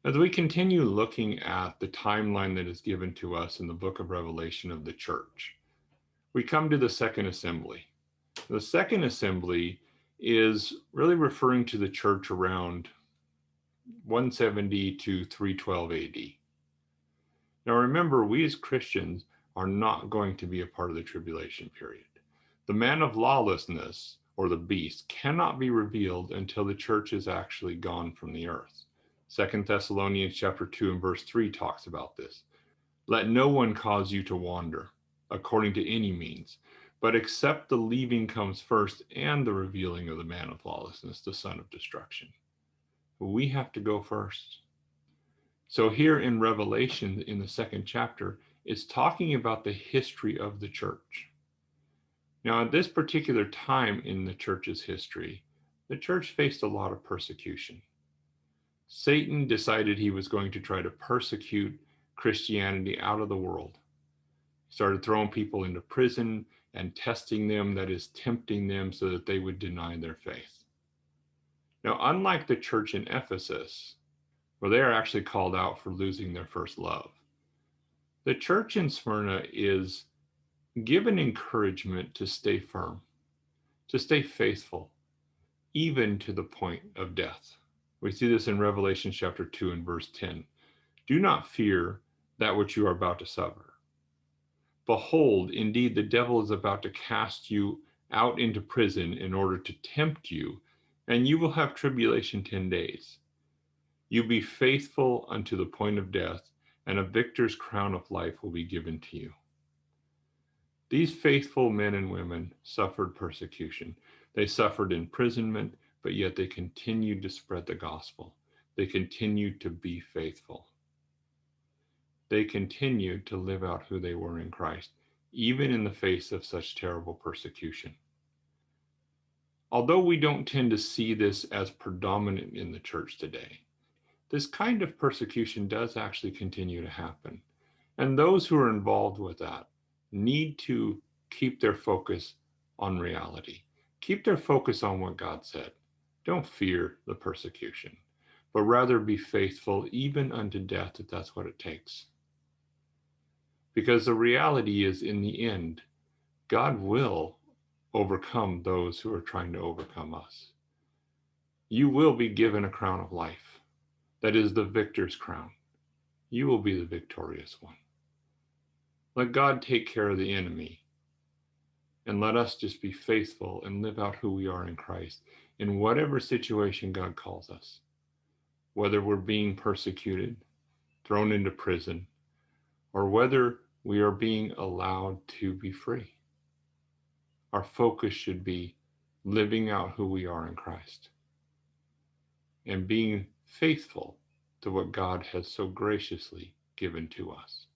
As we continue looking at the timeline that is given to us in the book of Revelation of the church, we come to the second assembly. The second assembly is really referring to the church around 170 to 312 AD. Now remember, we as Christians are not going to be a part of the tribulation period. The man of lawlessness, or the beast, cannot be revealed until the church is actually gone from the earth. 2 Thessalonians chapter 2 and verse 3 talks about this. Let no one cause you to wander according to any means, but except the leaving comes first and the revealing of the man of lawlessness, the son of destruction. We have to go first. So here in Revelation, in the second chapter, it's talking about the history of the church. Now, at this particular time in the church's history, the church faced a lot of persecution. Satan decided he was going to try to persecute Christianity out of the world. He started throwing people into prison and testing them, that is, tempting them so that they would deny their faith. Now, unlike the church in Ephesus, where they are actually called out for losing their first love, the church in Smyrna is given encouragement to stay firm, to stay faithful, even to the point of death. We see this in Revelation chapter 2 and verse 10. Do not fear that which you are about to suffer. Behold, indeed, the devil is about to cast you out into prison in order to tempt you, and you will have tribulation 10 days. You be faithful unto the point of death, and a victor's crown of life will be given to you. These faithful men and women suffered persecution. They suffered imprisonment, but yet they continued to spread the gospel. They continued to be faithful. They continued to live out who they were in Christ, even in the face of such terrible persecution. Although we don't tend to see this as predominant in the church today, this kind of persecution does actually continue to happen. And those who are involved with that need to keep their focus on reality. Keep their focus on what God said. Don't fear the persecution, but rather be faithful even unto death if that's what it takes. Because the reality is, in the end, God will overcome those who are trying to overcome us. You will be given a crown of life. That is the victor's crown. You will be the victorious one. Let God take care of the enemy, and let us just be faithful and live out who we are in Christ in whatever situation God calls us, whether we're being persecuted, thrown into prison, or whether we are being allowed to be free. Our focus should be living out who we are in Christ and being faithful to what God has so graciously given to us.